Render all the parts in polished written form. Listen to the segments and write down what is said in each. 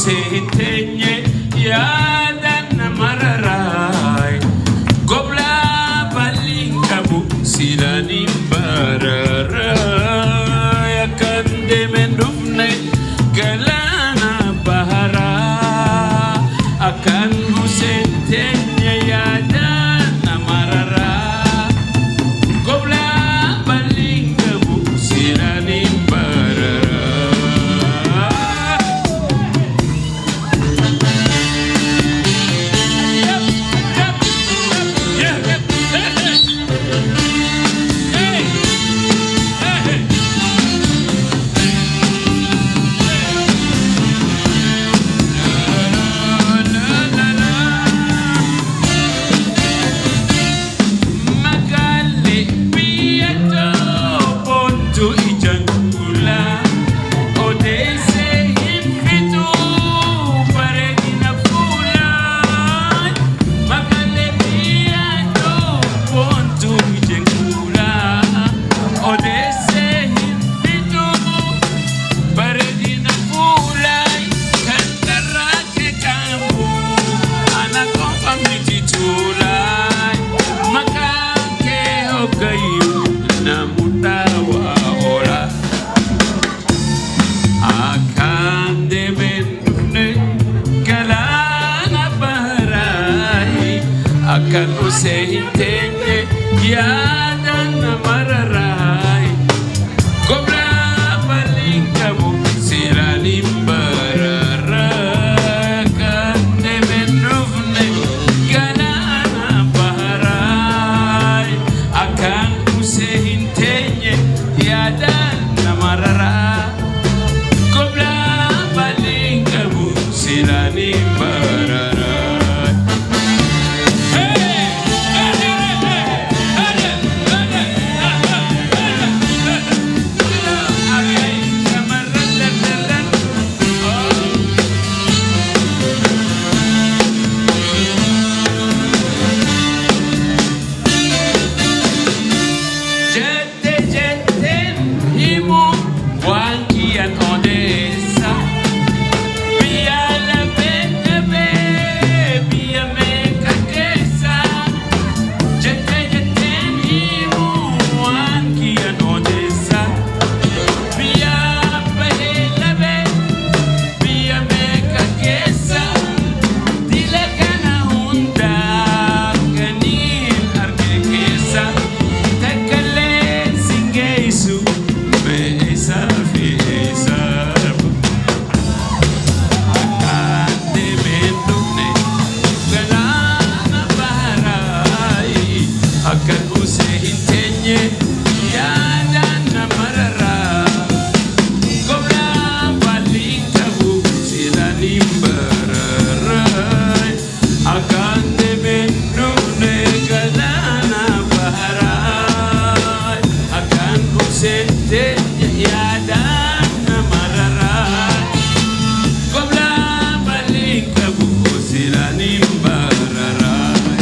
usihitenye yadan mararay gobla balingkabu silani bararay akan demendufne galana bahara akan usihitenye yadan mararay gobla balingkabu silani akan usihitenye yadan mararay gobla balingkabu silani bararay akan demendufne galana baharay akan usihitenye yadan mararay gobla balingkabu silani bararay.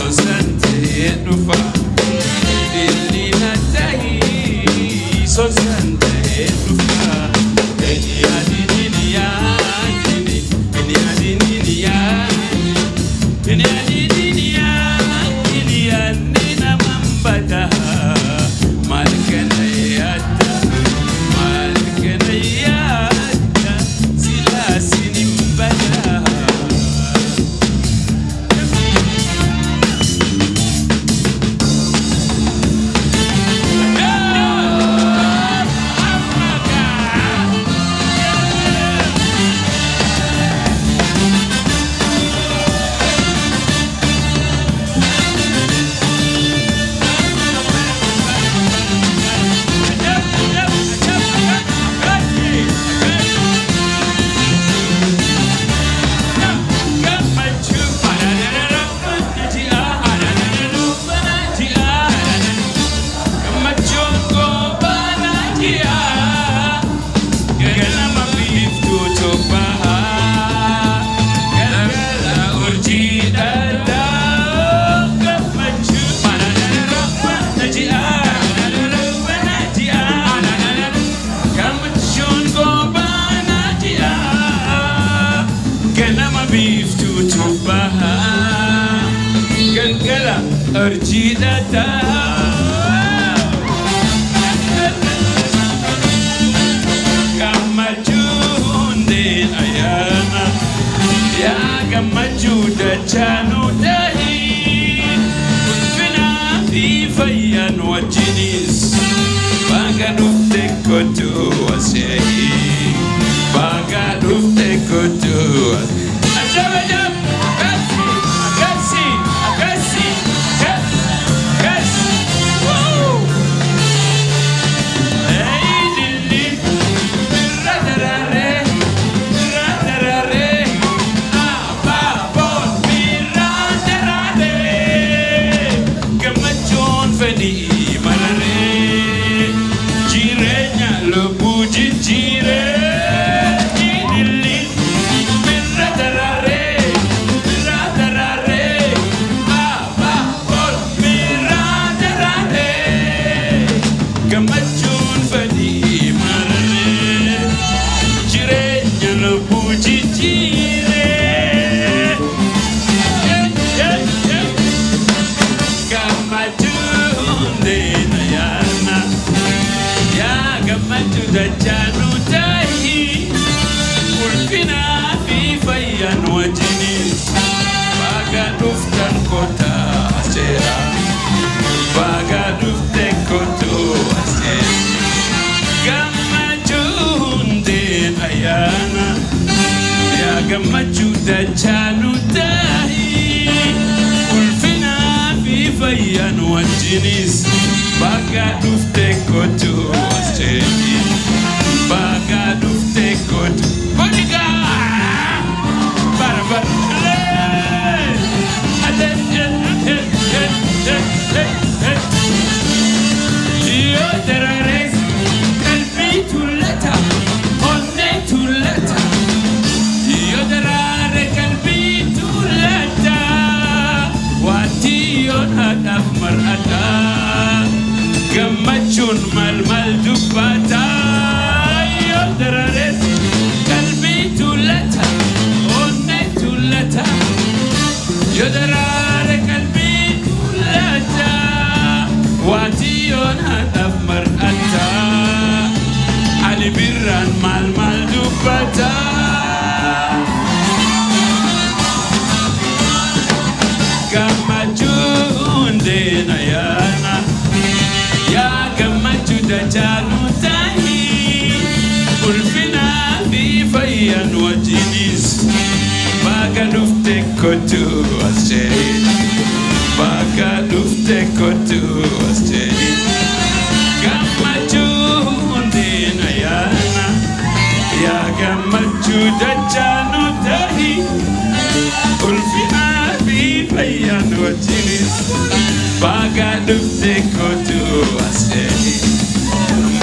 sonsante nufa ilina tahi sonsante nufa eni adini ya eni adini ya eni adini ya iliani na mambata malkana yata sila sinimbata. Arjidata Gamajunde ayana ya gamajuda chanu dahi fina fi fayan wajinis bagadufte kotu wasehi bagadufte kotu ajabajab Gamajuda chanu dahi ulfina fi fayan wajinis bagadufte kotu waseni bagadufte kotu bodiga barbar yo terrares kalbi tulata onne tulata yodarare kalbi tulata wation hadaf mar'ata gamachun mal dubata yodarare kalbi tulata onne tulata yodarare kalbi tulata wation hadaf mar'ata ali birran mal dubata Gamajunde ayana ya gamajuda chanu tahi ulfina fi fayan wajinis bagadufte kotu asjeri bagadufte kotu asjeri Gamajunde ayana ya gamajuda chanu tahi ulfina fayan wajinis bagadufte kotu asjeri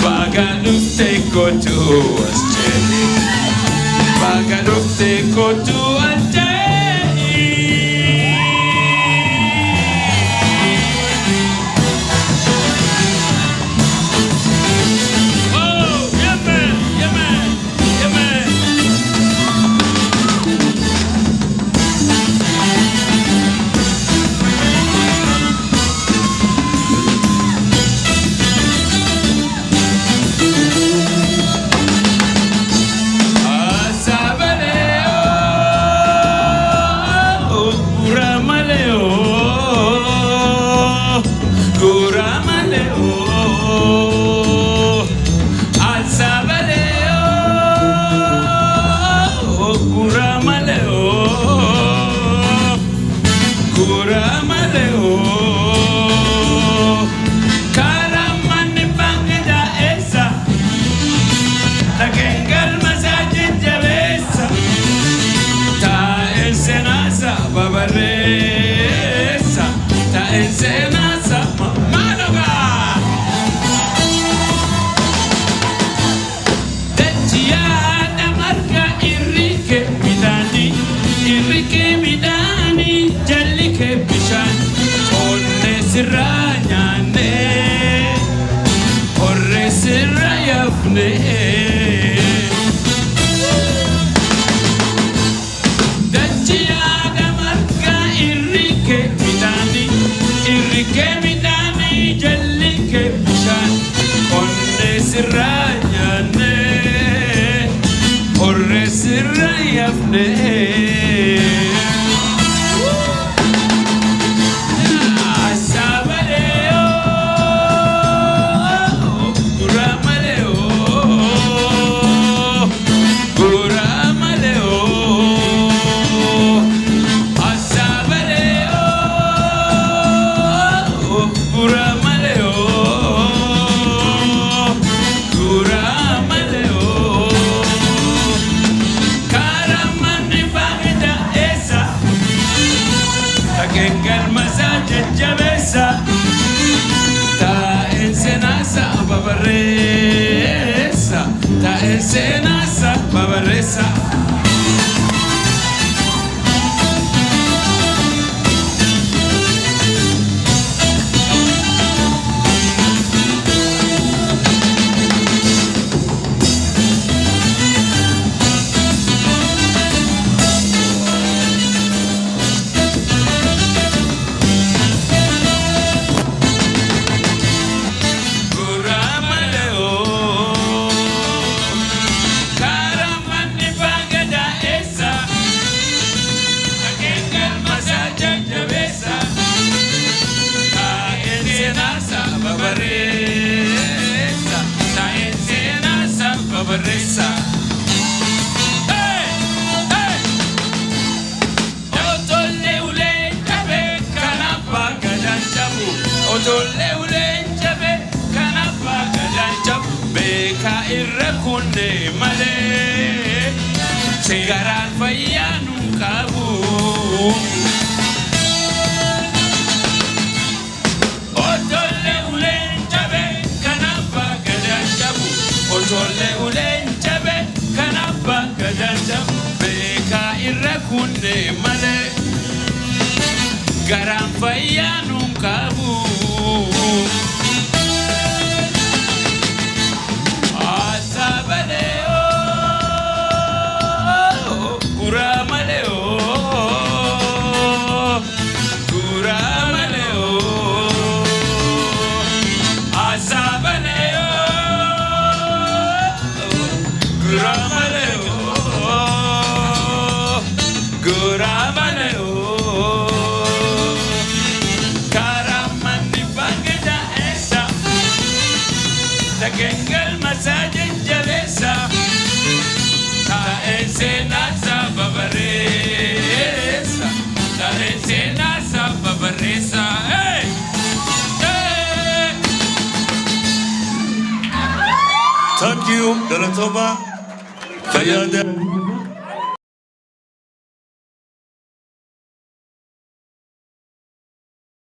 bagadufte kotu asjeri bagadufte kotu asjeri maleo Karaman bangda esa Nagengal masajid jabesa Ta ensenasa babaresa Ta ensenasa manoga Dejia marga irrike midani jallike bishan onne siranyane orre sirayafne Dejia marga irrike midani jallike bishan onne siranyane orre sirayafne Gengal masajid jabesa Ta ensenasa babaresa Ta ensenasa babaresa Babaresa Hey Hey Otole ule jabe kanapa gadanjabu Otole ule jabe kanapa gadanjabu Beka irrakunne male Segaran fayyanu kabu Otole ule jabe kanapa gadanjabu Otole ule jabe kanapa gadanjabu Beka irrakunne male Garan fayyanu kabu Asabaleo Guramaleo Guramaleo Asabaleo Guramaleo Guramaleo Karamani bangda esa Gengal masajid jabesa Ta ensenasa babaresa Ta ensenasa babaresa Hey! Hey! Thank you, Dalatoba. Kayada.